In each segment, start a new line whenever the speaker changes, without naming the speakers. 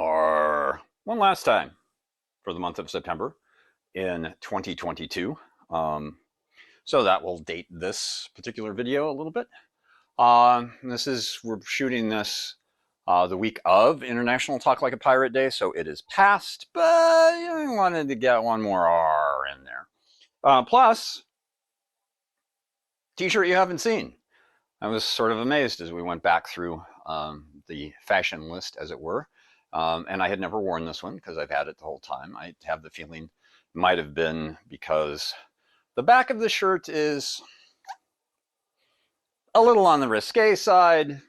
are one last time for the month of September in 2022. So that will date this particular video a little bit. We're shooting this the week of International Talk Like a Pirate Day, so it is past, but I wanted to get one more R in there. Plus, t-shirt you haven't seen. I was sort of amazed as we went back through the fashion list, as it were. And I had never worn this one because I've had it the whole time. I have the feeling it might have been because the back of the shirt is a little on the risque side.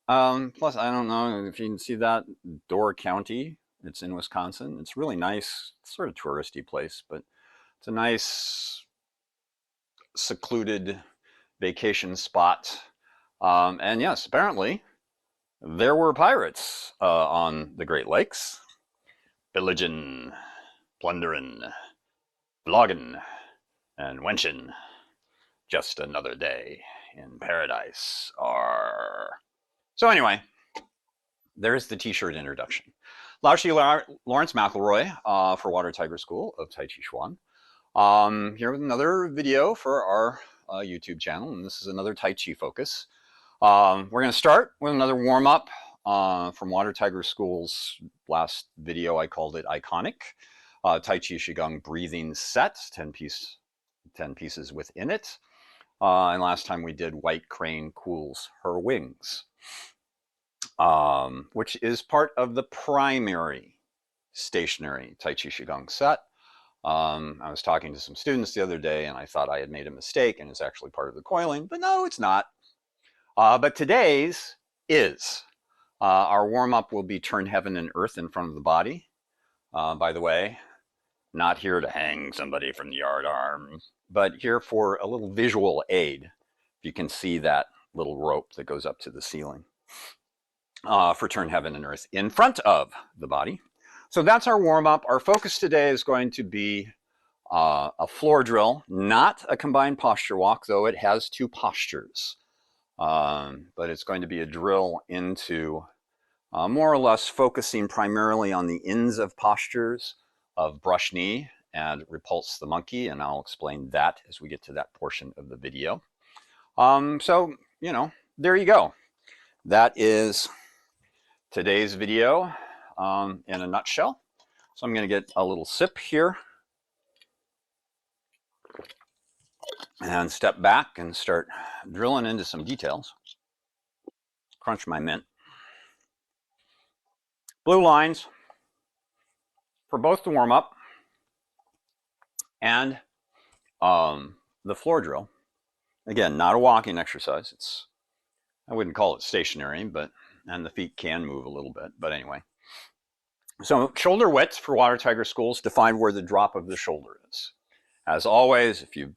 Plus, I don't know if you can see that, Door County. It's in Wisconsin. It's really nice, sort of touristy place, but it's a nice secluded vacation spot. And yes, apparently there were pirates on the Great Lakes, pillaging, plundering, flogging, and wenching. Just another day in paradise. So anyway, there's the t-shirt introduction. Lao-Shi Lawrence McElroy for Water Tiger School of Taijiquan. Here with another video for our YouTube channel, and this is another Tai Chi focus. We're going to start with another warm-up from Water Tiger School's last video. I called it Iconic. Tai Chi Qigong breathing set, 10 pieces within it. And last time we did White Crane Cools Her Wings, which is part of the primary stationary Tai Chi Qigong set. I was talking to some students the other day and I thought I had made a mistake and it's actually part of the coiling, but no, it's not. But today's is. Our warm-up will be turn heaven and earth in front of the body. By the way, not here to hang somebody from the yard arm, but here for a little visual aid. If you can see that little rope that goes up to the ceiling. For turn heaven and earth in front of the body. So that's our warm-up. Our focus today is going to be a floor drill, not a combined posture walk, though it has two postures. But it's going to be a drill into more or less focusing primarily on the ins of postures of brush knee and repulse the monkey, and I'll explain that as we get to that portion of the video. So, you know, there you go. That is today's video in a nutshell. So I'm going to get a little sip here and step back and start drilling into some details. Crunch my mint. Blue lines for both the warm-up and the floor drill. Again, not a walking exercise. I wouldn't call it stationary, and the feet can move a little bit, but anyway. So shoulder width for Water Tiger Schools define where the drop of the shoulder is. As always, if you've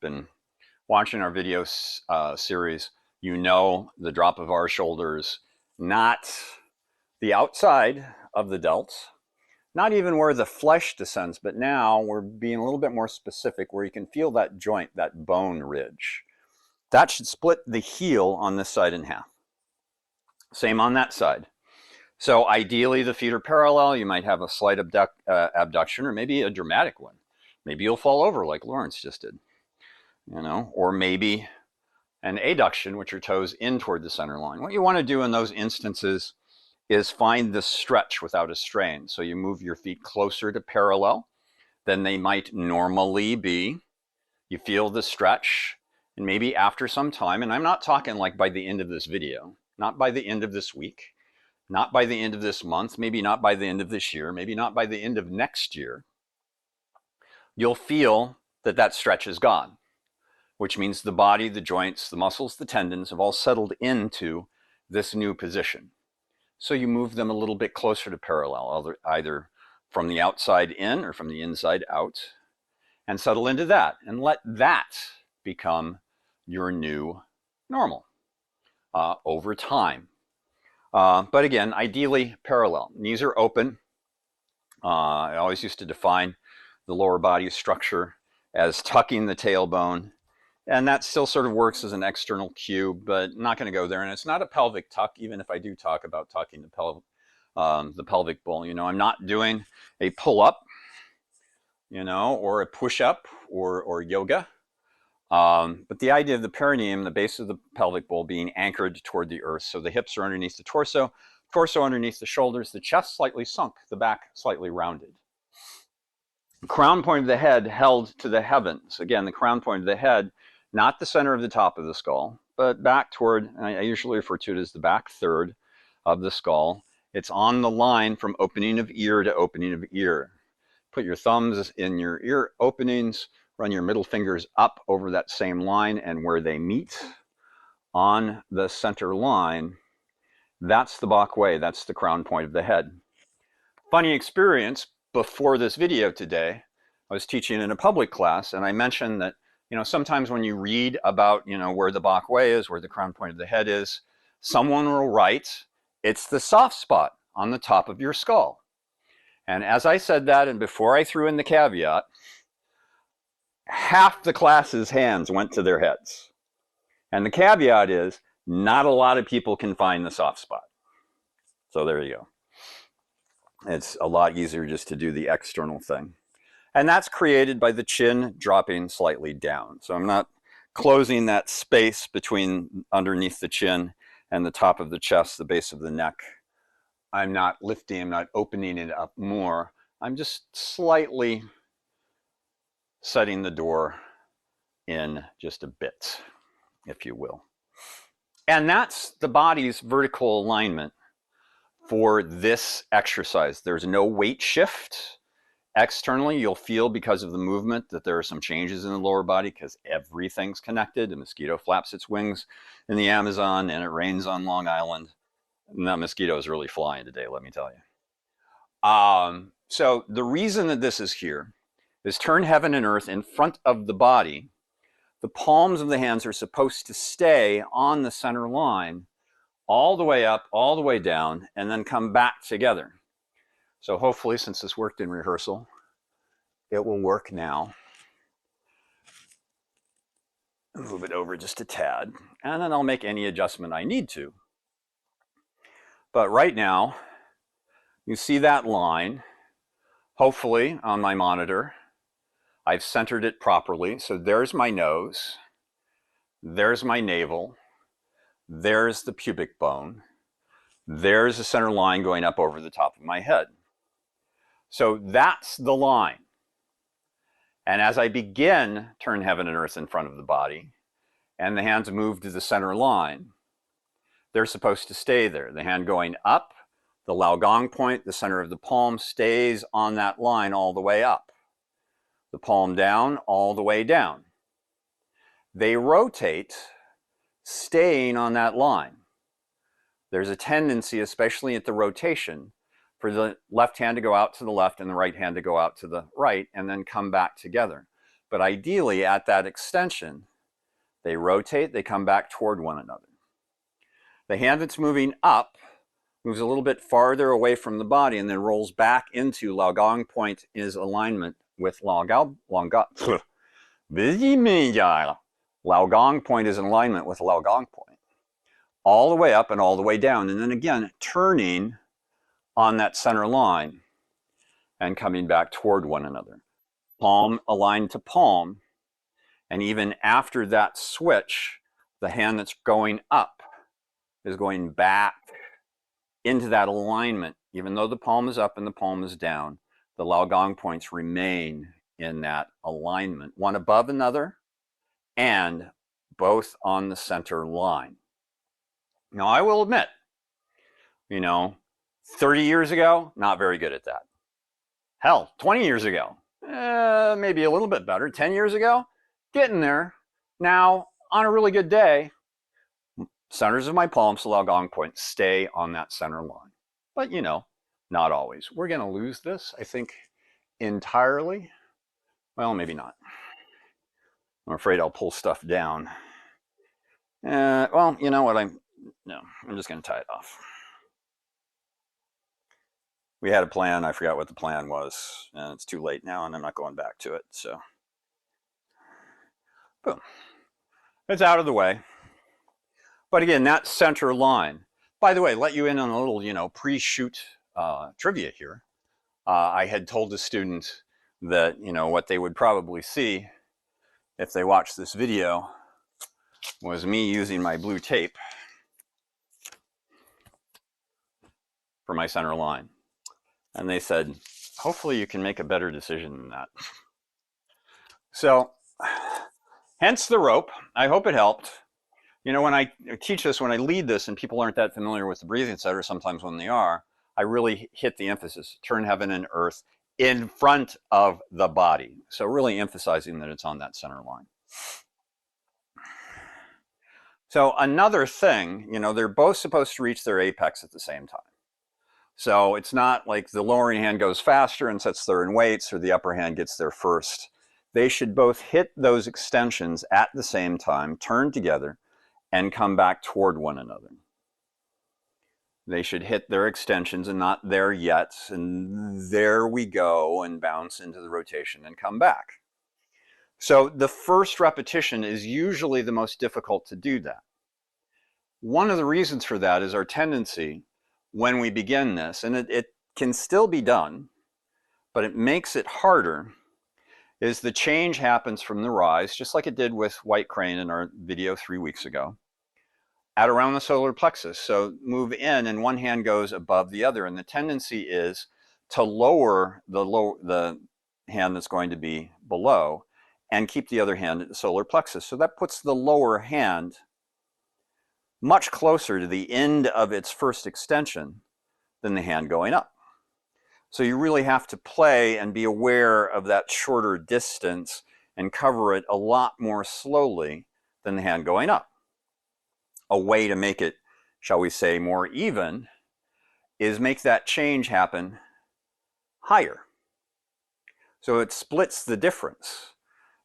been watching our video series, you know the drop of our shoulders, not the outside of the delts, not even where the flesh descends, but now we're being a little bit more specific where you can feel that joint, that bone ridge. That should split the heel on this side in half. Same on that side. So ideally the feet are parallel. You might have a slight abduction or maybe a dramatic one. Maybe you'll fall over like Lawrence just did, you know, or maybe an adduction, which are toes in toward the center line. What you want to do in those instances is find the stretch without a strain. So you move your feet closer to parallel than they might normally be. You feel the stretch, and maybe after some time, and I'm not talking like by the end of this video, not by the end of this week, not by the end of this month, maybe not by the end of this year, maybe not by the end of next year, you'll feel that that stretch is gone, which means the body, the joints, the muscles, the tendons have all settled into this new position. So you move them a little bit closer to parallel, either from the outside in or from the inside out, and settle into that, and let that become your new normal over time. But again, ideally parallel. Knees are open. I always used to define the lower body structure as tucking the tailbone. And that still sort of works as an external cue, but not going to go there. And it's not a pelvic tuck, even if I do talk about tucking the the pelvic bowl. I'm not doing a pull-up, or a push-up or yoga. But the idea of the perineum, the base of the pelvic bowl, being anchored toward the earth. So the hips are underneath the torso underneath the shoulders, the chest slightly sunk, the back slightly rounded. The crown point of the head held to the heavens. Again, the crown point of the head, not the center of the top of the skull, but back toward, I usually refer to it as the back third of the skull. It's on the line from opening of ear to opening of ear. Put your thumbs in your ear openings, run your middle fingers up over that same line, and where they meet on the center line, that's the Bok Wei, that's the crown point of the head. Funny experience, before this video today, I was teaching in a public class, and I mentioned that, sometimes when you read about, where the Bok Wei is, where the crown point of the head is, someone will write, it's the soft spot on the top of your skull. And as I said that, and before I threw in the caveat, half the class's hands went to their heads. And the caveat is, not a lot of people can find the soft spot. So there you go. It's a lot easier just to do the external thing. And that's created by the chin dropping slightly down. So I'm not closing that space between underneath the chin and the top of the chest, the base of the neck. I'm not lifting, I'm not opening it up more. I'm just slightly setting the door in just a bit, if you will. And that's the body's vertical alignment for this exercise. There's no weight shift. Externally, you'll feel, because of the movement, that there are some changes in the lower body because everything's connected. A mosquito flaps its wings in the Amazon, and it rains on Long Island. And that mosquito is really flying today, let me tell you. So the reason that this is here is turn heaven and earth in front of the body. The palms of the hands are supposed to stay on the center line all the way up, all the way down, and then come back together. So hopefully, since this worked in rehearsal, it will work now. Move it over just a tad, and then I'll make any adjustment I need to. But right now, you see that line, hopefully on my monitor. I've centered it properly. So there's my nose, there's my navel, there's the pubic bone, there's the center line going up over the top of my head. So that's the line. And as I begin, turn heaven and earth in front of the body, and the hands move to the center line, they're supposed to stay there. The hand going up, the Lao Gong point, the center of the palm, stays on that line all the way up. The palm down, all the way down. They rotate, staying on that line. There's a tendency, especially at the rotation, for the left hand to go out to the left and the right hand to go out to the right and then come back together. But ideally, at that extension, they rotate, they come back toward one another. The hand that's moving up moves a little bit farther away from the body and then rolls back into Lao Gong point is alignment with Lao Gong point is in alignment with Lao Gong point. All the way up and all the way down. And then again, turning on that center line and coming back toward one another. Palm aligned to palm. And even after that switch, the hand that's going up is going back into that alignment. Even though the palm is up and the palm is down, the Lao Gong points remain in that alignment, one above another and both on the center line. Now, I will admit, 30 years ago, not very good at that. Hell, 20 years ago, maybe a little bit better. 10 years ago, getting there. Now, on a really good day, centers of my palms, Lao Gong point, stay on that center line. But, not always. We're going to lose this, I think, entirely. Well, maybe not. I'm afraid I'll pull stuff down. Well, you know what? I'm just going to tie it off. We had a plan. I forgot what the plan was, and it's too late now, and I'm not going back to it. So, boom. It's out of the way. But again, that center line, By the way, let you in on a little, pre-shoot trivia here. I had told the student that, what they would probably see if they watched this video was me using my blue tape for my center line. And they said, hopefully you can make a better decision than that. So, hence the rope. I hope it helped. When I teach this, when I lead this, and people aren't that familiar with the breathing set, or sometimes when they are, I really hit the emphasis, turn heaven and earth in front of the body. So really emphasizing that it's on that center line. So another thing, they're both supposed to reach their apex at the same time. So it's not like the lowering hand goes faster and sets there in weights, or the upper hand gets there first. They should both hit those extensions at the same time, turn together, and come back toward one another. They should hit their extensions and not there yet, and there we go, and bounce into the rotation and come back. So the first repetition is usually the most difficult to do that. One of the reasons for that is our tendency when we begin this, and it can still be done, but it makes it harder, is the change happens from the rise, just like it did with White Crane in our video 3 weeks ago, at around the solar plexus. So move in and one hand goes above the other, and the tendency is to lower the hand that's going to be below and keep the other hand at the solar plexus. So that puts the lower hand much closer to the end of its first extension than the hand going up. So you really have to play and be aware of that shorter distance and cover it a lot more slowly than the hand going up. A way to make it, shall we say, more even is make that change happen higher. So it splits the difference.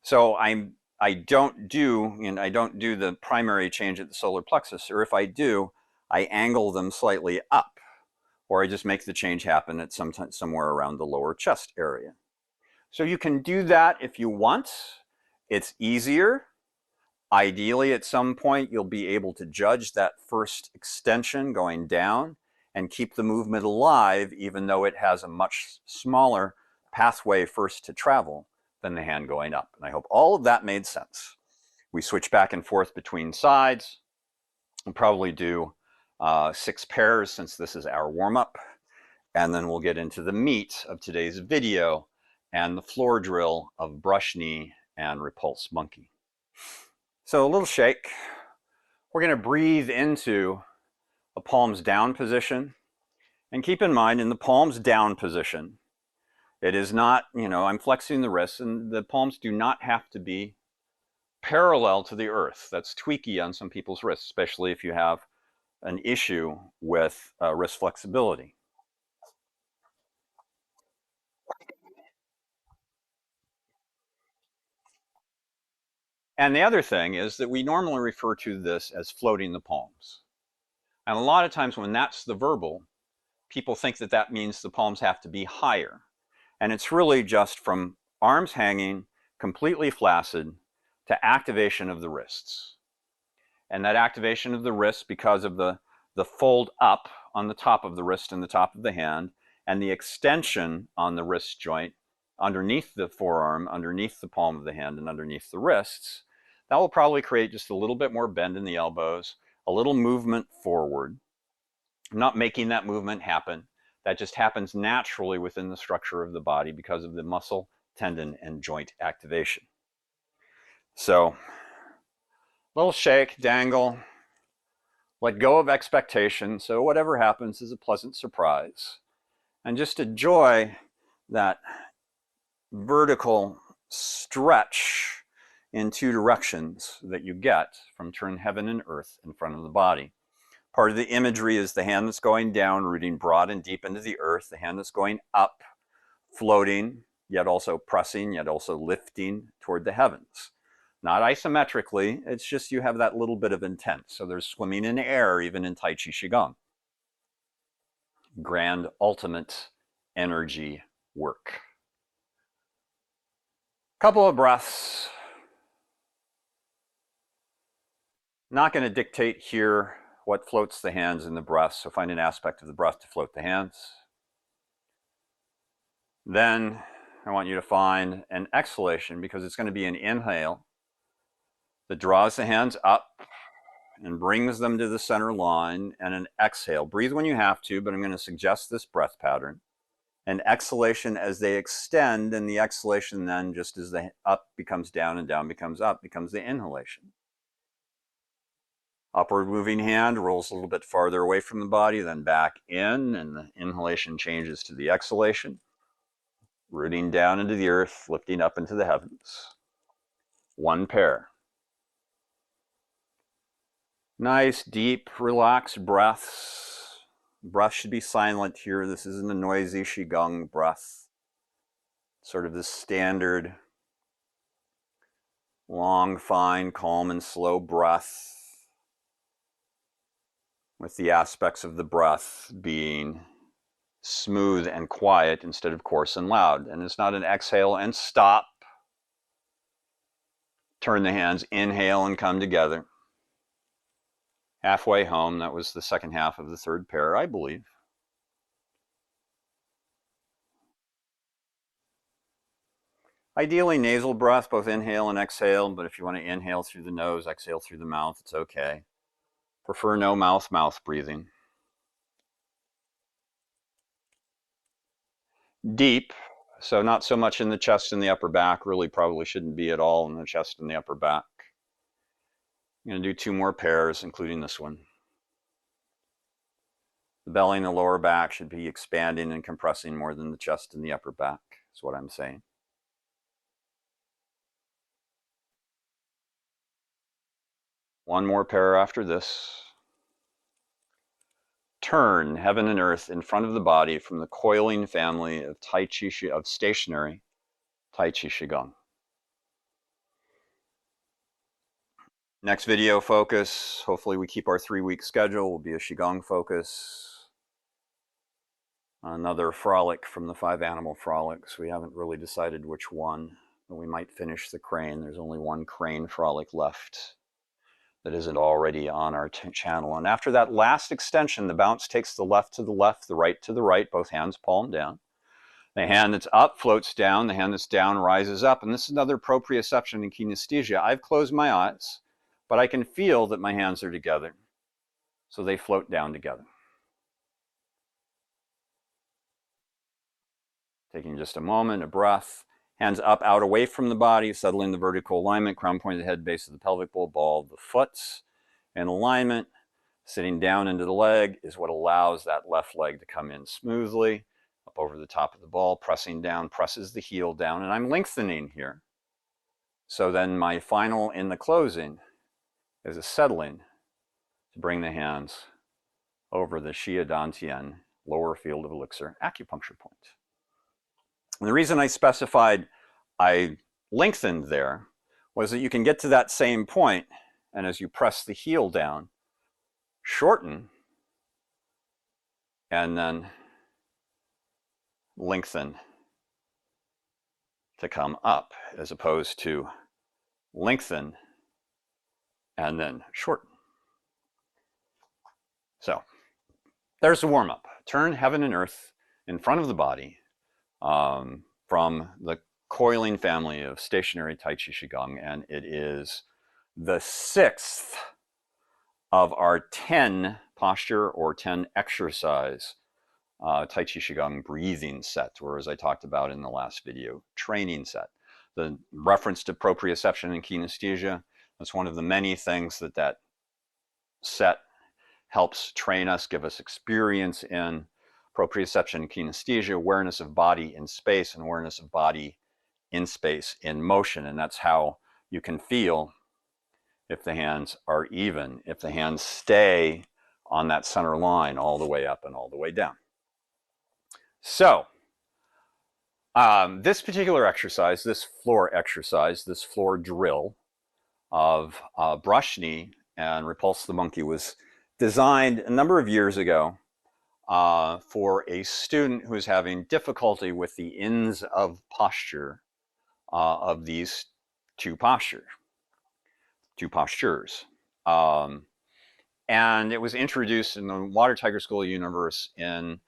So I don't do the primary change at the solar plexus, or if I do, I angle them slightly up, or I just make the change happen at somewhere around the lower chest area. So you can do that if you want. It's easier. Ideally, at some point, you'll be able to judge that first extension going down and keep the movement alive, even though it has a much smaller pathway first to travel than the hand going up. And I hope all of that made sense. We switch back and forth between sides. We'll probably do 6 pairs since this is our warm-up. And then we'll get into the meat of today's video and the floor drill of brush knee and repulse monkey. So a little shake. We're going to breathe into a palms down position. And keep in mind, in the palms down position, it is not, I'm flexing the wrists, and the palms do not have to be parallel to the earth. That's tweaky on some people's wrists, especially if you have an issue with wrist flexibility. And the other thing is that we normally refer to this as floating the palms. And a lot of times when that's the verbal, people think that that means the palms have to be higher. And it's really just from arms hanging, completely flaccid, to activation of the wrists. And that activation of the wrists, because of the fold up on the top of the wrist and the top of the hand, and the extension on the wrist joint underneath the forearm, underneath the palm of the hand, and underneath the wrists, that will probably create just a little bit more bend in the elbows, a little movement forward. I'm not making that movement happen. That just happens naturally within the structure of the body because of the muscle, tendon, and joint activation. So, little shake, dangle, let go of expectation. So whatever happens is a pleasant surprise. And just enjoy that vertical stretch in 2 directions that you get from turn heaven and earth in front of the body. Part of the imagery is the hand that's going down, rooting broad and deep into the earth, the hand that's going up, floating, yet also pressing, yet also lifting toward the heavens. Not isometrically, it's just you have that little bit of intent. So there's swimming in air, even in Tai Chi Qigong. Grand ultimate energy work. Couple of breaths. Not going to dictate here what floats the hands in the breath. So find an aspect of the breath to float the hands. Then I want you to find an exhalation, because it's going to be an inhale that draws the hands up and brings them to the center line, and an exhale. Breathe when you have to, but I'm going to suggest this breath pattern. An exhalation as they extend, and the exhalation then, just as the up becomes down and down becomes up, becomes the inhalation. Upward moving hand rolls a little bit farther away from the body, then back in, and the inhalation changes to the exhalation. Rooting down into the earth, lifting up into the heavens. One pair. Nice, deep, relaxed breaths. Breath should be silent here. This isn't a noisy Qigong breath. Sort of the standard, long, fine, calm, and slow breath, with the aspects of the breath being smooth and quiet instead of coarse and loud. And it's not an exhale and stop. Turn the hands, inhale and come together. Halfway home. That was the second half of the third pair, I believe. Ideally nasal breath, both inhale and exhale, but if you want to inhale through the nose, exhale through the mouth, it's okay. Prefer no mouth breathing. Deep, so not so much in the chest and the upper back, really probably shouldn't be at all in the chest and the upper back. I'm going to do 2 more pairs, including this one. The belly and the lower back should be expanding and compressing more than the chest and the upper back, is what I'm saying. One more pair after this. Turn heaven and earth in front of the body from the coiling family of Tai Chi of stationary Tai Chi Qigong. Next video focus, hopefully we keep our 3-week schedule, will be a Qigong focus. Another frolic from the 5 animal frolics. We haven't really decided which one, but we might finish the crane. There's only one crane frolic left that isn't already on our channel. And after that last extension, the bounce takes the left to the left, the right to the right, both hands palm down. The hand that's up floats down, the hand that's down rises up. And this is another proprioception in kinesthesia. I've closed my eyes, but I can feel that my hands are together. So they float down together. Taking just a moment, a breath. Hands up, out, away from the body, settling the vertical alignment, crown point of the head, base of the pelvic bowl, ball of the foot. In alignment, sitting down into the leg is what allows that left leg to come in smoothly, up over the top of the ball, pressing down, presses the heel down, and I'm lengthening here. So then my final in the closing is a settling to bring the hands over the Xia Dan Tian, lower field of elixir acupuncture point. And the reason I specified I lengthened there was that you can get to that same point, and as you press the heel down, shorten, and then lengthen to come up, as opposed to lengthen and then shorten. So there's the warm-up. Turn heaven and earth in front of the body from the Coiling family of stationary Tai Chi Qigong, and it is the 6th of our 10 posture or 10 exercise Tai Chi Qigong breathing set, or as I talked about in the last video, training set. The reference to proprioception and kinesthesia, that's one of the many things that that set helps train us, give us experience in. Proprioception and kinesthesia, awareness of body in space and awareness of body in space in motion. And that's how you can feel if the hands are even, if the hands stay on that center line all the way up and all the way down. So this particular exercise, this floor drill of brush knee and Repulse the monkey was designed a number of years ago for a student who is having difficulty with the ends of posture of these two postures. And it was introduced in the Water Tiger School universe in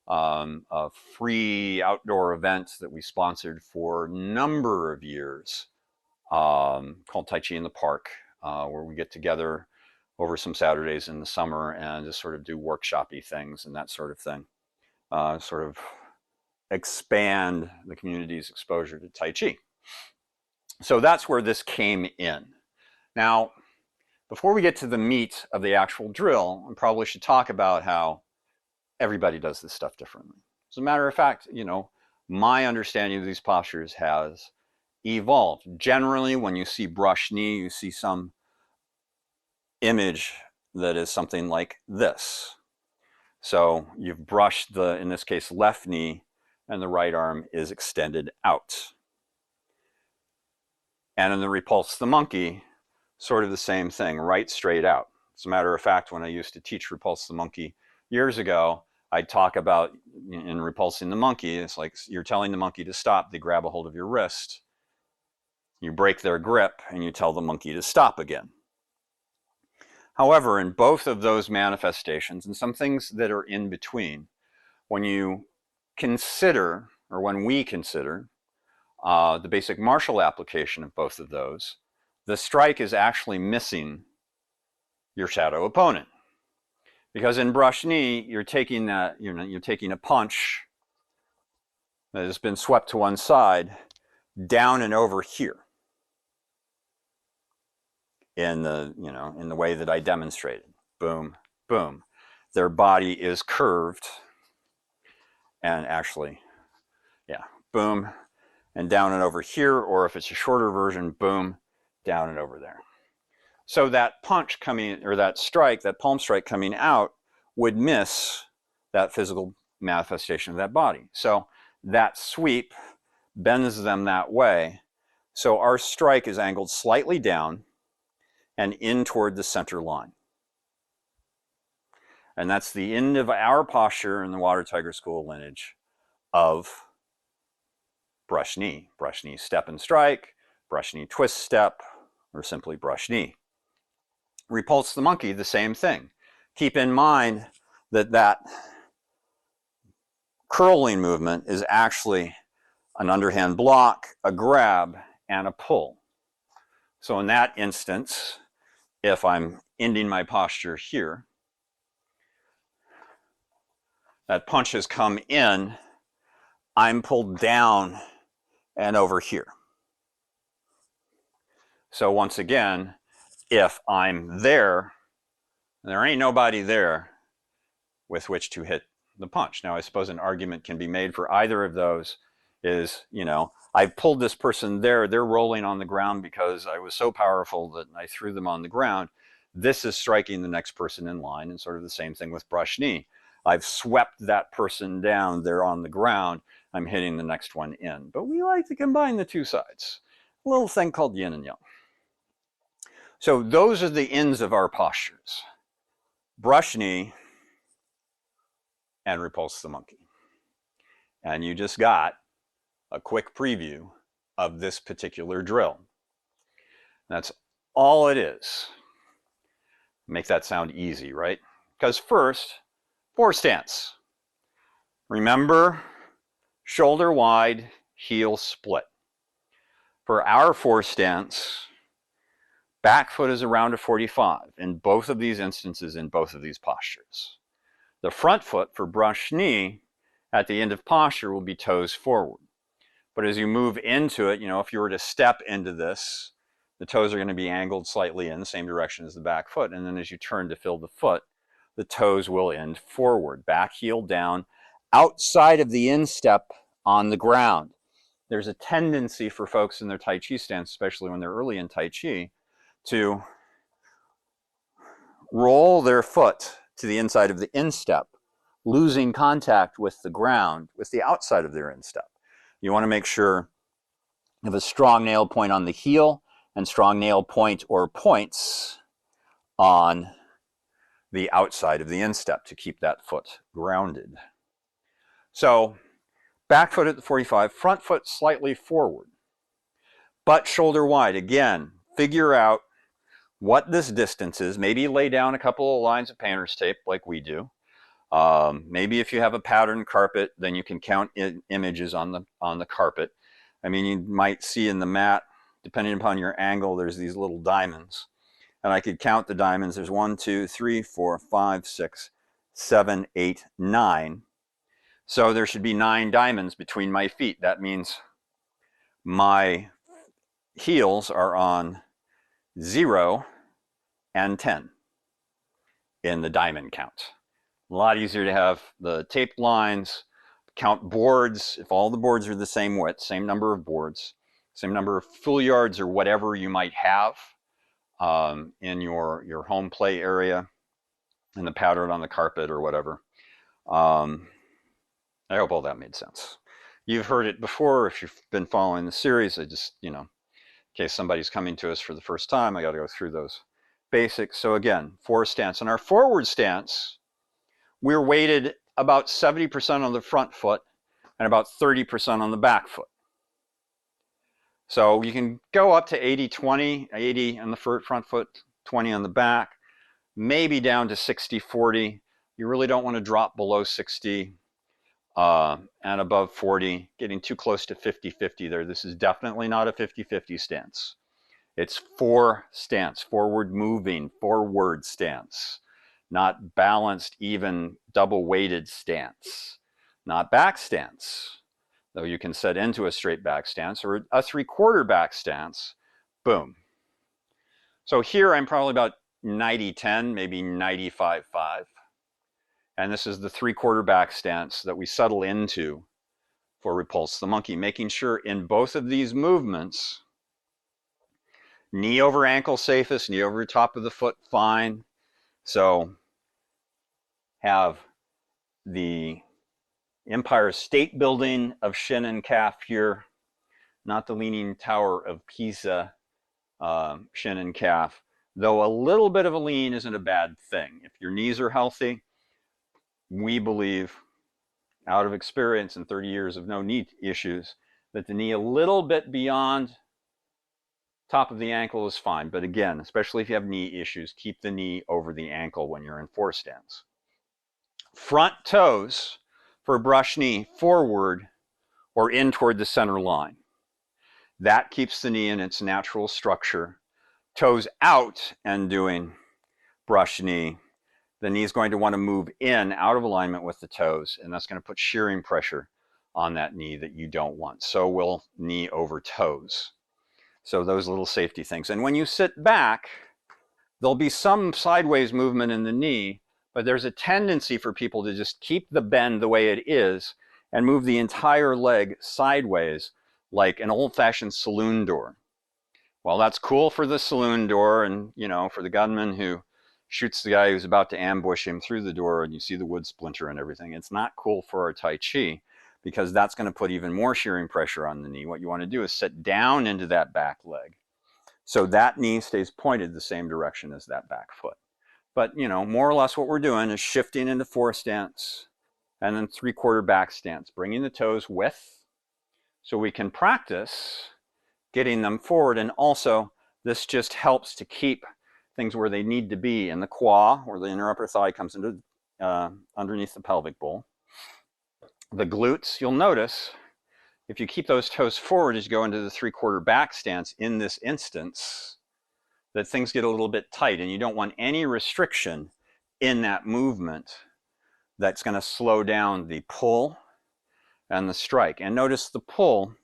a free outdoor event that we sponsored for a number of years called Tai Chi in the Park, where we get together over some Saturdays in the summer and just sort of do workshop-y things and that sort of thing. Sort of expand the community's exposure to Tai Chi. So that's where this came in. Now, before we get to the meat of the actual drill, I probably should talk about how everybody does this stuff differently. As a matter of fact, you know, my understanding of these postures has evolved. Generally, when you see brush knee, you see some image that is something like this. So you've brushed the, in this case, left knee, and the right arm is extended out. And in the Repulse the monkey, sort of the same thing, right straight out. As a matter of fact, when I used to teach Repulse the monkey years ago, I'd talk about in repulsing the monkey, it's like you're telling the monkey to stop, they grab a hold of your wrist, you break their grip, and you tell the monkey to stop again. However, in both of those manifestations, and some things that are in between, when you consider, or when we consider, the basic martial application of both of those, the strike is actually missing your shadow opponent. Because in brush knee, you're taking that, you're taking a punch that has been swept to one side, down and over here. In the, in the way that I demonstrated. Boom, boom. Their body is curved, and actually, yeah, boom, and down and over here, or if it's a shorter version, boom, down and over there. So that punch coming, or that strike, that palm strike coming out, would miss that physical manifestation of that body. So that sweep bends them that way. So our strike is angled slightly down and in toward the center line. And that's the end of our posture in the Water Tiger School lineage of brush knee step and strike, brush knee twist step, or simply brush knee. Repulse the monkey, the same thing. Keep in mind that that curling movement is actually an underhand block, a grab, and a pull. So in that instance, if I'm ending my posture here, that punch has come in, I'm pulled down and over here. So once again, if I'm there ain't nobody there with which to hit the punch. Now, I suppose an argument can be made for either of those is, I've pulled this person there, they're rolling on the ground because I was so powerful that I threw them on the ground. This is striking the next person in line, and sort of the same thing with brush knee. I've swept that person down, they're on the ground, I'm hitting the next one in. But we like to combine the two sides. A little thing called yin and yang. So those are the ends of our postures. Brush knee and repulse the monkey. And you just got a quick preview of this particular drill. That's all it is. Make that sound easy, right? Because first, four stance. Remember, shoulder wide, heel split. For our four stance, back foot is around a 45 in both of these instances, in both of these postures. The front foot for brush knee at the end of posture will be toes forward. But as you move into it, if you were to step into this, the toes are going to be angled slightly in the same direction as the back foot. And then as you turn to fill the foot, the toes will end forward, back heel down, outside of the instep on the ground. There's a tendency for folks in their Tai Chi stance, especially when they're early in Tai Chi, to roll their foot to the inside of the instep, losing contact with the ground, with the outside of their instep. You want to make sure you have a strong nail point on the heel and strong nail point or points on the outside of the instep to keep that foot grounded. So back foot at the 45, front foot slightly forward, butt shoulder wide. Again, figure out what this distance is. Maybe lay down a couple of lines of painter's tape like we do. Maybe if you have a patterned carpet, then you can count images on the carpet. I mean, you might see in the mat, depending upon your angle, there's these little diamonds. And I could count the diamonds. There's 1, 2, 3, 4, 5, 6, 7, 8, 9. So there should be 9 diamonds between my feet. That means my heels are on 0 and 10 in the diamond count. A lot easier to have the taped lines, count boards. If all the boards are the same width, same number of boards, same number of fouillards or whatever you might have in your home play area, and the pattern on the carpet or whatever. I hope all that made sense. You've heard it before if you've been following the series. I just, in case somebody's coming to us for the first time, I got to go through those basics. So again, forward stance. In our forward stance, we're weighted about 70% on the front foot and about 30% on the back foot. So you can go up to 80-20, 80 on the front foot, 20 on the back, maybe down to 60-40. You really don't want to drop below 60 and above 40, getting too close to 50-50 there. This is definitely not a 50-50 stance. It's stance, forward moving, forward stance. Not balanced, even double-weighted stance. Not back stance, though you can set into a straight back stance or a 3/4 back stance. Boom. So here I'm probably about 90-10, maybe 95-5. And this is the 3/4 back stance that we settle into for Repulse the Monkey, making sure in both of these movements, knee over ankle safest, knee over top of the foot fine. So have the Empire State Building of shin and calf here, not the Leaning Tower of Pisa shin and calf, though a little bit of a lean isn't a bad thing. If your knees are healthy, we believe, out of experience and 30 years of no knee issues, that the knee a little bit beyond top of the ankle is fine. But again, especially if you have knee issues, keep the knee over the ankle when you're in forward stance. Front toes for brush knee forward or in toward the center line. That keeps the knee in its natural structure. Toes out and doing brush knee, the knee is going to want to move in out of alignment with the toes, and that's going to put shearing pressure on that knee that you don't want. So will knee over toes. So those little safety things. And when you sit back, there'll be some sideways movement in the knee, but there's a tendency for people to just keep the bend the way it is and move the entire leg sideways like an old-fashioned saloon door. Well, that's cool for the saloon door and, for the gunman who shoots the guy who's about to ambush him through the door and you see the wood splinter and everything. It's not cool for our Tai Chi because that's going to put even more shearing pressure on the knee. What you want to do is sit down into that back leg so that knee stays pointed the same direction as that back foot. But, more or less what we're doing is shifting into forward stance and then 3/4 back stance, bringing the toes with so we can practice getting them forward. And also, this just helps to keep things where they need to be in the quad, where the inner upper thigh comes into underneath the pelvic bowl. The glutes, you'll notice, if you keep those toes forward as you go into the 3/4 back stance in this instance, that things get a little bit tight and you don't want any restriction in that movement that's going to slow down the pull and the strike. And notice the pull,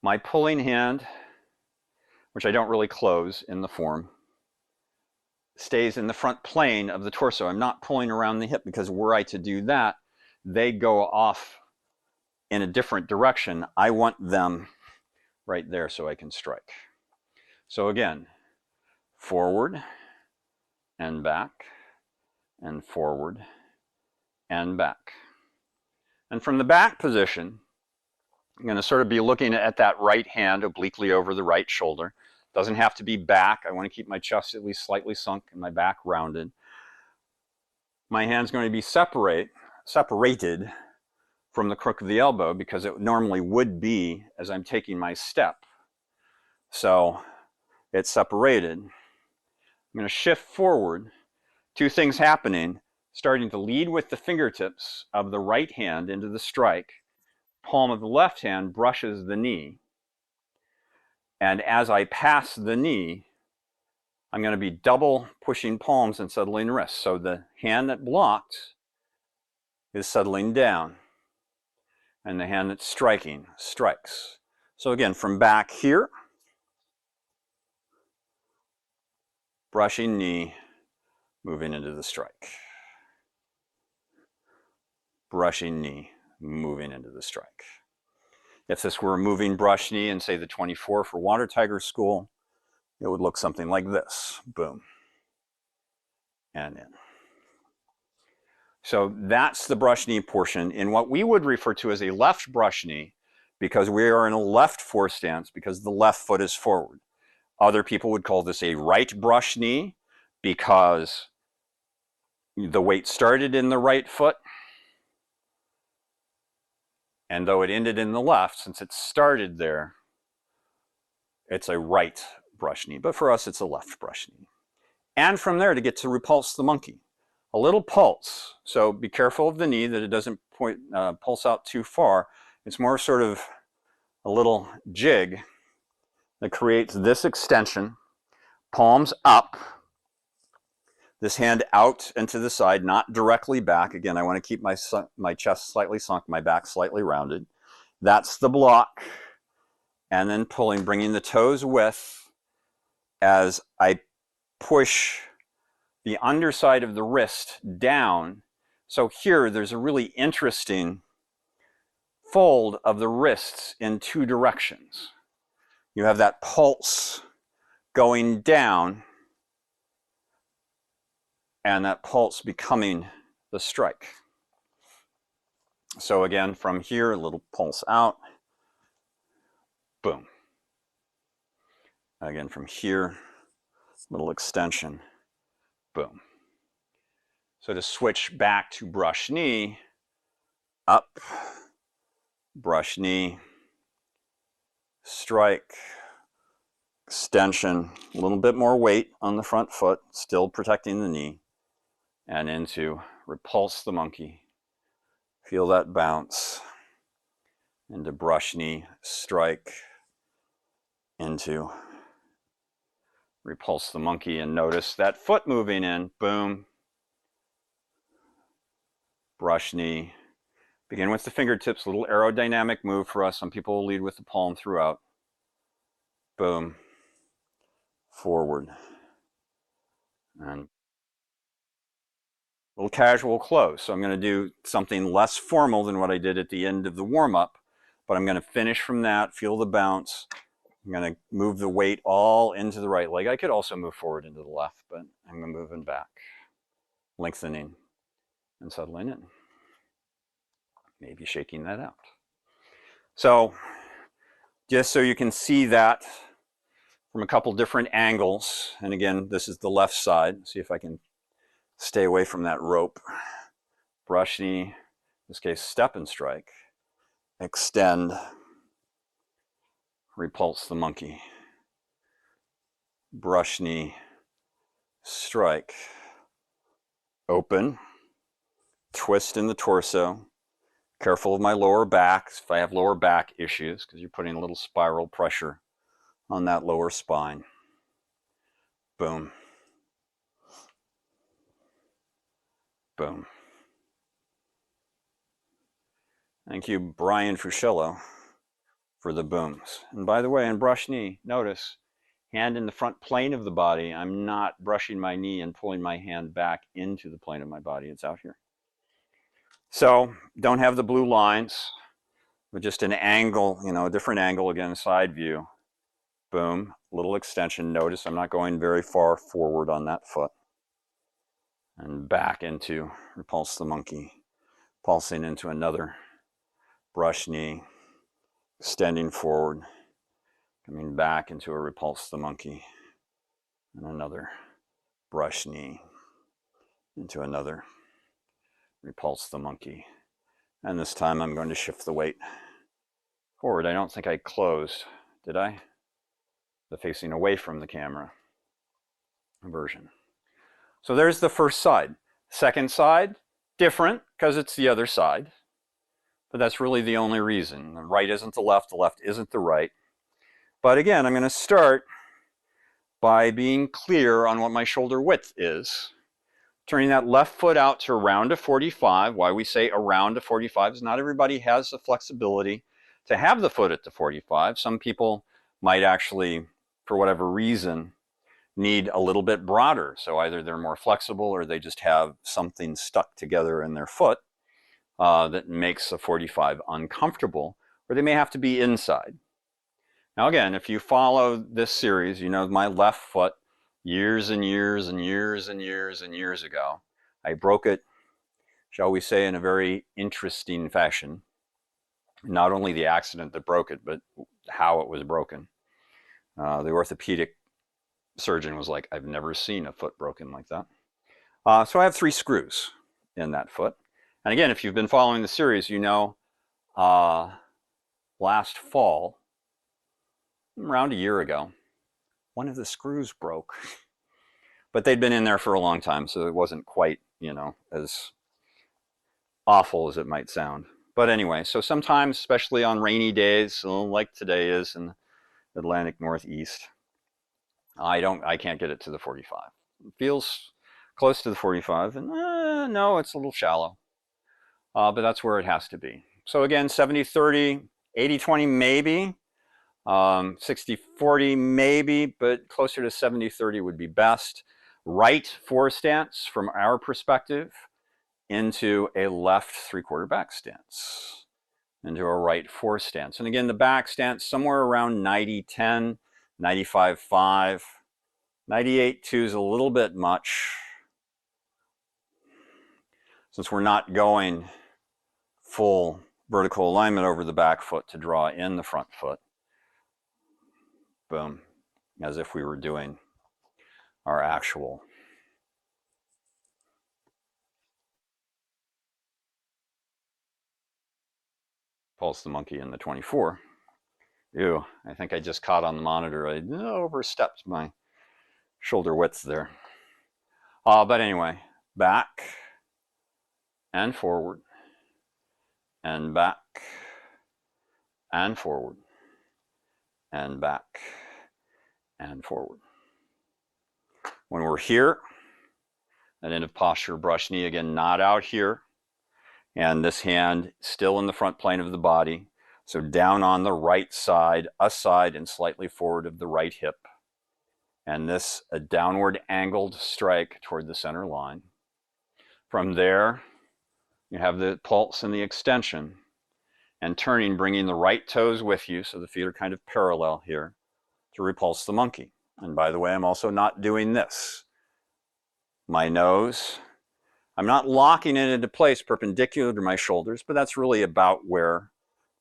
my pulling hand, which I don't really close in the form, stays in the front plane of the torso. I'm not pulling around the hip because were I to do that, they go off in a different direction. I want them right there so I can strike. So again, forward and back and forward and back. And from the back position, I'm going to sort of be looking at that right hand obliquely over the right shoulder. Doesn't have to be back. I want to keep my chest at least slightly sunk and my back rounded. My hand's going to be separated from the crook of the elbow because it normally would be as I'm taking my step. So It's separated. I'm going to shift forward. Two things happening, starting to lead with the fingertips of the right hand into the strike. Palm of the left hand brushes the knee. And as I pass the knee, I'm going to be double pushing palms and settling wrists. So the hand that blocked is settling down. And the hand that's striking strikes. So again, from back here, brushing knee, moving into the strike. Brushing knee, moving into the strike. If this were a moving brush knee in, say, the 24 for Water Tiger School, it would look something like this. Boom. And in. So that's the brush knee portion in what we would refer to as a left brush knee, because we are in a left force stance because the left foot is forward. Other people would call this a right brush knee because the weight started in the right foot, and though it ended in the left, since it started there, it's a right brush knee. But for us, it's a left brush knee. And from there to get to Repulse the monkey. A little pulse. So be careful of the knee that it doesn't pulse out too far. It's more sort of a little jig that creates this extension. Palms up. This hand out and to the side, not directly back. Again, I want to keep my chest slightly sunk, my back slightly rounded. That's the block. And then pulling, bringing the toes with as I push the underside of the wrist down. So here, there's a really interesting fold of the wrists in two directions. You have that pulse going down, and that pulse becoming the strike. So again, from here, a little pulse out, boom. Again, from here, little extension, boom. So to switch back to brush knee, up, brush knee, strike, extension, a little bit more weight on the front foot, still protecting the knee, and into Repulse the monkey. Feel that bounce into brush knee, strike, into Repulse the monkey, and notice that foot moving in, boom, brush knee. Begin with the fingertips, little aerodynamic move for us. Some people will lead with the palm throughout. Boom, forward. And a little casual close. So I'm going to do something less formal than what I did at the end of the warm-up, but I'm going to finish from that, feel the bounce. I'm going to move the weight all into the right leg. I could also move forward into the left, but I'm moving back, lengthening and settling in. Maybe shaking that out. So just so you can see that from a couple different angles, and again, this is the left side. See if I can stay away from that rope. Brush knee, in this case, step and strike. Extend, Repulse the monkey. Brush knee, strike. Open, twist in the torso. Careful of my lower back if I have lower back issues, because you're putting a little spiral pressure on that lower spine. Boom. Boom. Thank you, Brian Fuscello, for the booms. And by the way, in brush knee, notice, hand in the front plane of the body. I'm not brushing my knee and pulling my hand back into the plane of my body. It's out here. So don't have the blue lines, but just an angle, a different angle, again, side view. Boom, little extension. Notice I'm not going very far forward on that foot. And back into Repulse the monkey, pulsing into another brush knee, extending forward, coming back into a Repulse the monkey, and another brush knee, into another Repulse the monkey. And this time I'm going to shift the weight forward. I don't think I closed, did I? the facing away from the camera version. So there's the first side. Second side, different because it's the other side. But that's really the only reason. The right isn't the left isn't the right. But again, I'm going to start by being clear on what my shoulder width is. Turning that left foot out to around a 45. Why we say around a 45 is not everybody has the flexibility to have the foot at the 45. Some people might actually, for whatever reason, need a little bit broader. So either they're more flexible or they just have something stuck together in their foot that makes a 45 uncomfortable, or they may have to be inside. Now again, if you follow this series, you know my left foot years and years and years and years and years ago. I broke it, shall we say, in a very interesting fashion. Not only the accident that broke it, but how it was broken. The orthopedic surgeon was like, I've never seen a foot broken like that. So I have 3 screws in that foot. And again, if you've been following the series, you know last fall, around a year ago, one of the screws broke. But they'd been in there for a long time, so it wasn't quite, as awful as it might sound. But anyway, so sometimes, especially on rainy days, like today is in the Atlantic Northeast, I can't get it to the 45. It feels close to the 45, and no, it's a little shallow. But that's where it has to be. So again, 70-30, 80-20 maybe, 60-40 maybe, but closer to 70-30 would be best. Right 4 stance from our perspective into a left 3/4 back stance, into a right 4 stance. And again, the back stance somewhere around 90-10, 95-5, 98-2 is a little bit much, since we're not going full vertical alignment over the back foot to draw in the front foot. Boom, as if we were doing our actual Pulse the Monkey in the 24. Ew, I think I just caught on the monitor. I overstepped my shoulder width there. But anyway, back and forward and back and forward and back and forward. When we're here, that end of posture, brush knee, again, not out here. And this hand still in the front plane of the body. So down on the right side, aside and slightly forward of the right hip. And this a downward angled strike toward the center line. From there, you have the pulse and the extension. And turning, bringing the right toes with you, so the feet are kind of parallel here, to repulse the monkey. And by the way, I'm also not doing this. My nose, I'm not locking it into place perpendicular to my shoulders, but that's really about where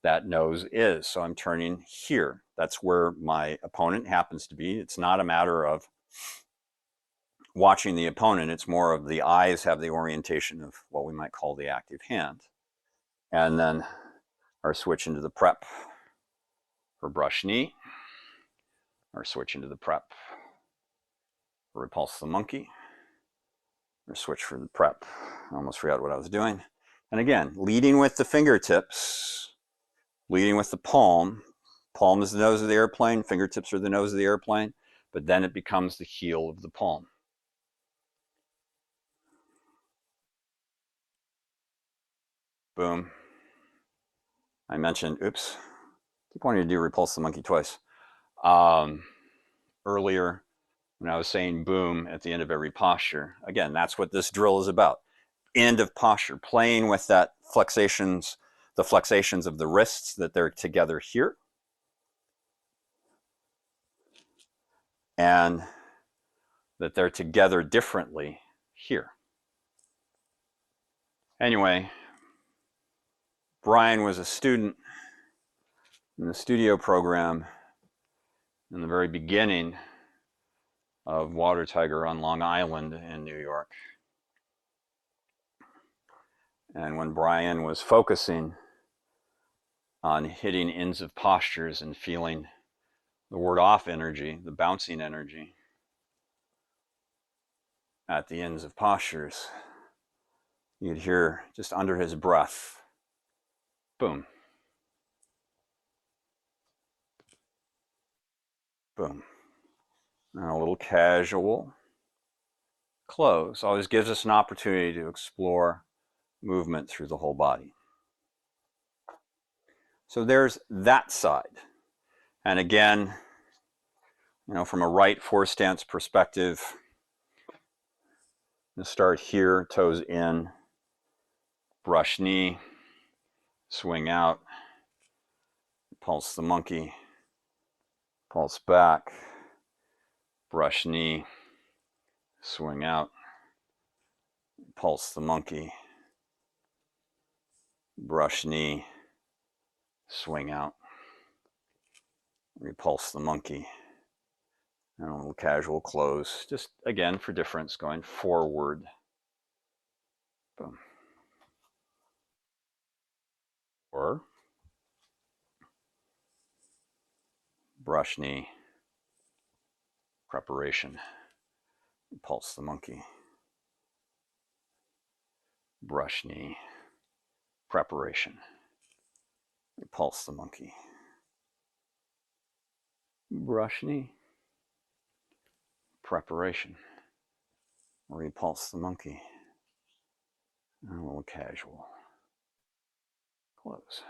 that nose is. So I'm turning here. That's where my opponent happens to be. It's not a matter of watching the opponent. It's more of the eyes have the orientation of what we might call the active hand. And then our switch into the prep for brush knee, or switch into the prep for repulse the monkey, or switch for the prep. I almost forgot what I was doing. And again, leading with the fingertips, leading with the palm. Palm is the nose of the airplane, fingertips are the nose of the airplane, but then it becomes the heel of the palm. Boom. I mentioned, oops, keep wanting to do repulse the monkey twice. Earlier, when I was saying boom at the end of every posture, again, that's what this drill is about. End of posture, playing with that flexations, the flexations of the wrists, that they're together here. And that they're together differently here. Anyway, Brian was a student in the studio program in the very beginning of Water Tiger on Long Island in New York. And when Brian was focusing on hitting ends of postures and feeling the ward off energy, the bouncing energy at the ends of postures. You'd hear just under his breath, boom, boom. And a little casual close always gives us an opportunity to explore movement through the whole body. So there's that side. And again, from a right four stance perspective, I'm going to start here, toes in, brush knee, swing out, pulse the monkey, pulse back, brush knee, swing out, pulse the monkey, brush knee, swing out, repulse the monkey, and a little casual close, just again for difference, going forward. Boom. Or brush knee, preparation, pulse the monkey, brush knee, preparation, repulse the monkey, brush knee, preparation, repulse the monkey, and a little casual close.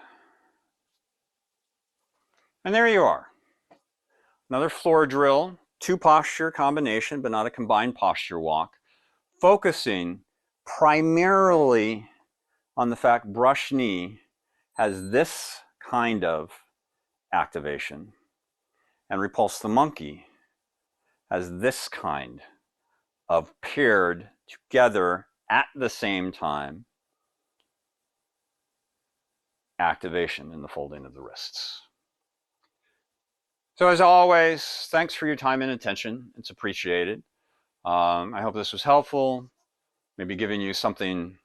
And there you are. Another floor drill, 2-posture combination, but not a combined posture walk, focusing primarily on the fact brush knee has this kind of activation, and repulse the monkey has this kind of paired together at the same time activation in the folding of the wrists. So as always, thanks for your time and attention. It's appreciated. I hope this was helpful, maybe giving you something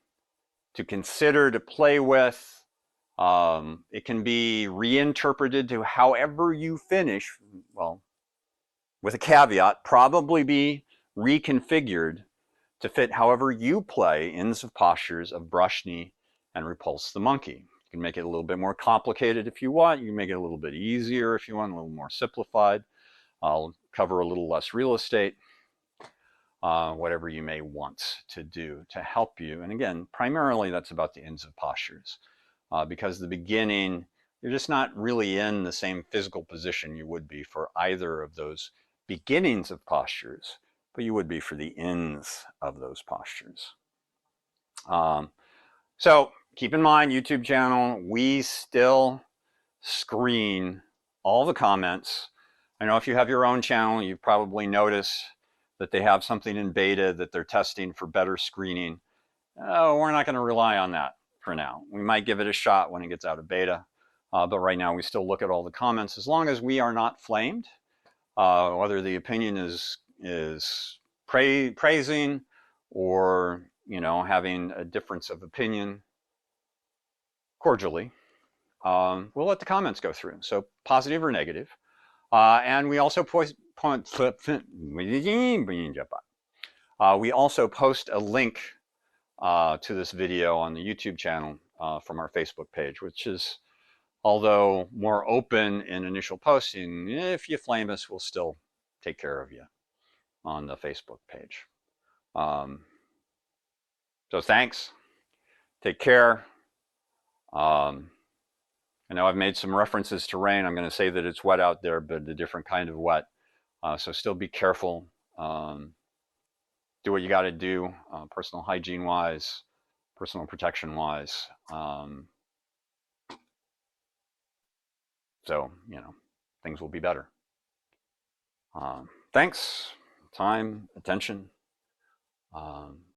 to consider, to play with. It can be reinterpreted to however you finish, well, with a caveat, probably be reconfigured to fit however you play ends of postures of brush knee and repulse the monkey. You can make it a little bit more complicated if you want. You can make it a little bit easier if you want, a little more simplified. I'll cover a little less real estate. Whatever you may want to do to help you. And again, primarily that's about the ends of postures. Because the beginning, you're just not really in the same physical position you would be for either of those beginnings of postures, but you would be for the ends of those postures. So keep in mind, YouTube channel, we still screen all the comments. I know if you have your own channel, you've probably noticed that they have something in beta that they're testing for better screening. We're not going to rely on that for now. We might give it a shot when it gets out of beta, but right now we still look at all the comments. As long as we are not flamed, whether the opinion is praising or having a difference of opinion cordially, we'll let the comments go through. So positive or negative. And we also we also post a link to this video on the YouTube channel from our Facebook page, which is, although more open in initial posting, if you flame us, we'll still take care of you on the Facebook page. So thanks. Take care. I know I've made some references to rain. I'm going to say that it's wet out there, but a different kind of wet. So still be careful. Do what you got to do, personal hygiene wise, personal protection wise. So, things will be better. Thanks, time, attention.